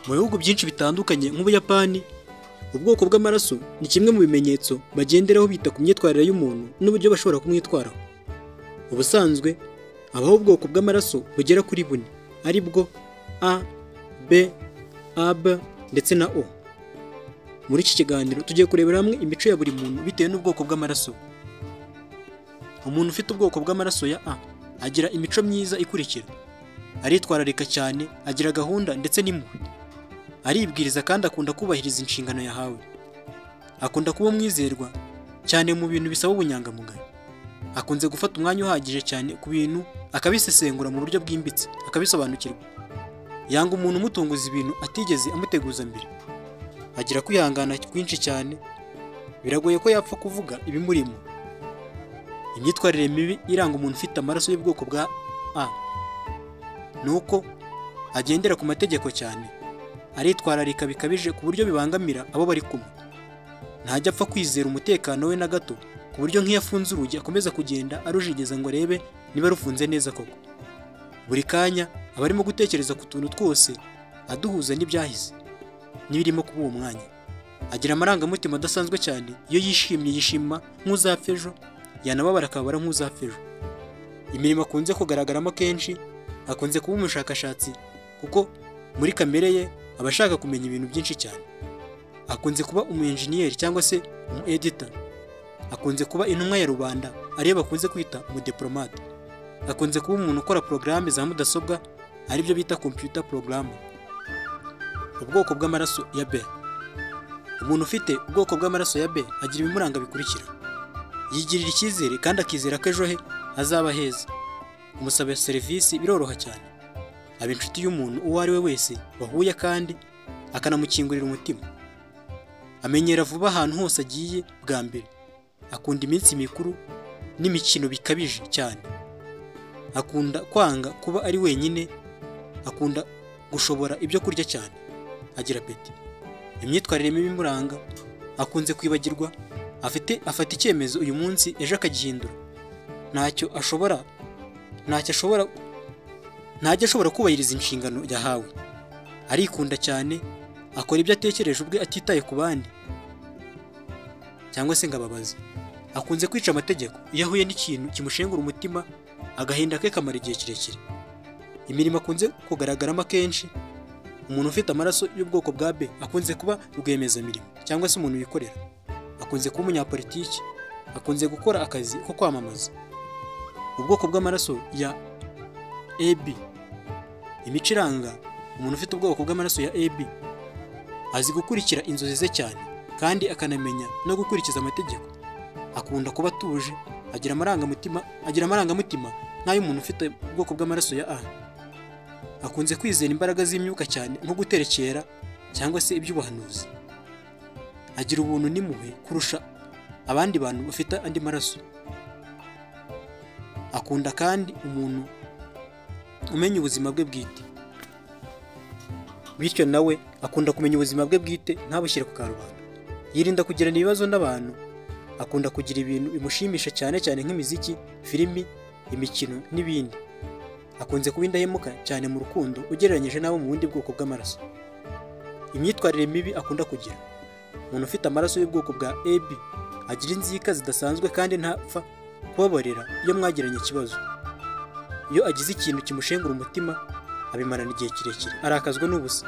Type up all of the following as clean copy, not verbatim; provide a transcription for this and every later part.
Mu bihugu byinshi bitandukanye nk'Ubuyapani, ubwoko bw'amaraso ni kimwe mu bimenyetso bagenderaho bita ku myitwarire y'umuntu n'uburyo bashobora kumwitwaraho. Ubusanzwe habaho ubwoko bw'amaraso bugera kuri bune, ari bwo A, B, AB ndetse na O. Muri iki kiganiro tugiye kurebera hamwe imico ya buri muntu bitewe n'ubwoko bw'amaraso. Umuntu ufite ubwoko bw'amaraso ya A agira imico myiza ikurikira: aritwararika cyane, agira gahunda ndetse n'impuhwe, aribwiriza kandi akunda kubahiriza inshingano yahawe, akunda kuba umwizerwa cyane mu bintu bisaba ubunyangamugayo, akunze gufata umwanya uhagije cyane ku bintu akabisesengura mu buryo bwimbitse akabisobanukirwa, yanga umuntu umutunguza ibintu atigeze amuteguza mbere, agira kwihangana kwinshi cyane, biragoye ko yapfa kuvuga ibimurimo. Imyitwarire mibi iranga umuntu ufite amaraso y'ubwoko bwa A nuko agendera ku mategeko cyane, aritwararika bikabije ku buryo bibangamira abo bari kumwe, ntajya apfa kwizera umutekano we na gato, ku buryo nk'iyo afunze urugi akomeza kugenda arujigeza ngo arebe niba rufunze neza koko. Buri kanya aba arimo gutekereza ku tuntu twose aduhuza n'ibyahise n'ibirimo kuba uwo mwanya. Agira amarangamutima adasanzwe cyane, iyo yishimye yishima nk'uzapfa ejo, yanababara akababara nk'uzapfa ejo. Imirimo akunze kugaragaramo kenshi, akunze kuba umushakashatsi kuko muri kamere ye aba ashaka kumenya ibintu byinshi cyane. Akunze kuba umu-engineer cyangwa se umu-editor. Akunze kuba intumwa ya rubanda, ariyo bakunze kwita umudiplomate. Akunze kuba umuntu ukora porogaramu za mudasobwa, aribyo bita computer programmer. Ubwoko bw'amaraso ya B. Umuntu ufite ubwoko bw'amaraso ya B agira ibimuranga bikurikira: yigirira icyizere kandi akizera ko ejo he hazaba heza. Kumusaba serivisi biroroha cyane. Aba inshuti y'umuntu uwo ari we wese bahuye kandi akanamukingurira umutima. Amenyera vuba ahantu hose agiye bwa mbere. Akunda iminsi mikuru n'imikino bikabije cyane. Akunda kwanga kuba ari wenyine. Akunda gushobora ibyo kurya cyane. Agira apeti. Imyitwarire mibi imuranga: akunze kwibagirwa, afata icyemezo uyu munsi ejo akagihindura. Ntajya ashobora kubahiriza inshingano yahawe. Arikunda cyane, akora ibyo atekereje ubwe atitaye ku bandi cyangwa se ngo ababaze. Akunze kwica amategeko, iyo ahuye n'ikintu kimushengura umutima agahinda ke kamara igihe kirekire. Imirimo akunze kugaragaramo akenshi: umuntu ufite amaraso y'ubwoko bwa B akunze kuba rwiyemezamirimo cyangwa se umuntu wikorera. Akunze kuba umunyapolitiki, akunze gukora akazi ko kwamamaza. Ubwoko bw'amaraso ya AB. Imico iranga umuntu ufite ubwoko bw'amaraso ya AB: azi gukurikira inzozi ze cyane kandi akanamenya no gukurikiza amategeko. Akunda kuba atuje, agira amarangamutima nk'ay'umuntu ufite ubwoko bw'amaraso ya A. Akunze kwizera imbaraga z'imyuka cyane nko guterekera cyangwa se iby'ubuhanuzi. Agira ubuntu n'impuhwe kurusha abandi bantu bafite andi maraso. Akunda kandi umuntu umenya ubuzima bwe bwite, bityo nawe akunda kumenya ubuzima bwe bwite ntabushyire ku karubanda. Yirinda kugirana ibibazo n'abantu. Akunda kugira ibintu bimushimisha cyane cyane nk'imiziki, filimi, imikino n'ibindi. Akunze kuba indahemuka cyane mu rukundo ugereranyije n'abo mu bundi bwoko bw'amaraso. Imyitwarire mibi akunda kugira: umuntu ufite amaraso y'ubwoko bwa AB agira inzika zidasanzwe kandi ntapfa kubabarira iyo mwagiranye ikibazo. Iyo agize ikintu kimushengura umutima abimarana igihe kirekire, arakazwa n'ubusa.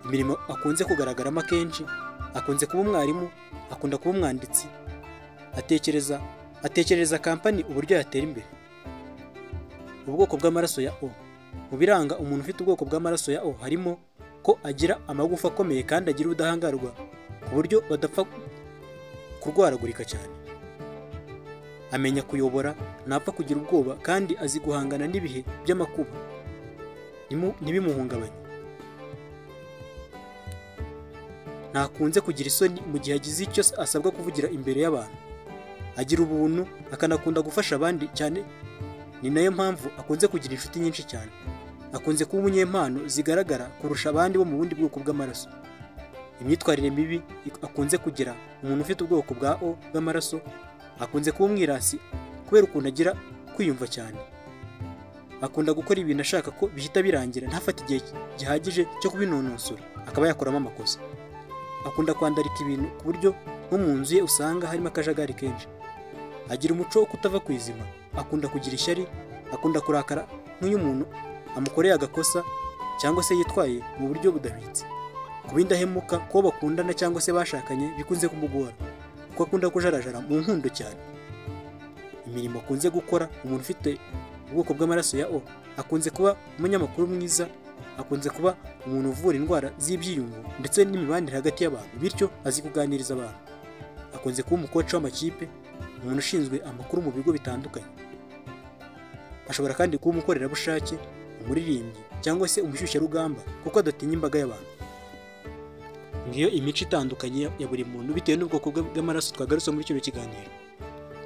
Imirimo akunze kugaragaramo akenshi: akunze kuba umwarimu, akunda kuba umwanditsi, atekereza kampani uburyo yatera imbere. Ubwoko bw'amaraso ya O. Mu biranga umuntu ufite ubwoko bw'amaraso ya O harimo ko agira amagufa akomeye kandi agira ubudahangarwa ku buryo badapfa kurwaragurika cyane. Amenya kuyobora, ntapfa kugira ubwoba kandi azi guhangana n'ibihe by'amakuba ntibimuhungabanye. Ntakunze kugira isoni mu gihe agize icyo asabwa kuvugira imbere y'abantu. Agira ubuntu, akanakunda gufasha abandi cyane. Ni nayo mpamvu akunze kugira inshuti nyinshi cyane. Akunze kuba umunyempano zigaragara kurusha abandi bo mu bundi bwoko bw'amaraso. Imyitwarire mibi akunze kugira umuntu ufite ubwoko bwa O bw'amaraso: akunze kuba umwirasi kubera ukuntu agira kwiyumva cyane. akunda gukora ibintu ashaka ko bihita birangira ntafate igihe gihagije cyo kubinonosora, akaba yakoramo amakosa. Akunda kwandarika ibintu ku buryo nko mu nzu ye usanga harimo akajagari kenshi. Agira umuco wo kutava ku izima, akunda kugira ishyari, akunda kurakara nk'iyo umuntu amukoreye agakosa cyangwa se yitwaye mu buryo budahwitse. Kuba indahemuka ko bakundana cyangwa se bashakanye bikunze kumugora, kuko akunda kujarajara mu nkundo cyane. Imirimo akunze gukora, umuntu ufite ubwoko bw'amaraso ya O akunze kuba umunyamakuru mwiza, akunze kuba umuntu uvura indwara z'ibyiyumvo ndetse n'imibanire hagati y'abantu, bityo azi kuganiriza abantu. Akunze kuba umukoci w'amakipe, umuntu ushinzwe amakuru mu bigo bitandukanye. Ashobora kandi kuba umukorerabushake, umuririmbyi cyangwa se umushyushyarugamba, kuko adatinya imbaga y'abantu. Ngiyo imico itandukanye ya buri muntu bitewe n'ubwoko bw'amaraso twagarutse muri kino kiganiro.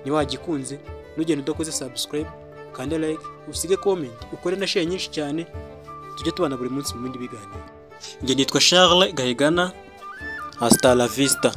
Niba wagikunze nugenda udakoze subscribe, kanda like, usige comment, ukore na share nyinshi cyane, tujye tubana buri munsi mu bindi biganiro. Njye nitwa Charles Gahigana, hasta la vista.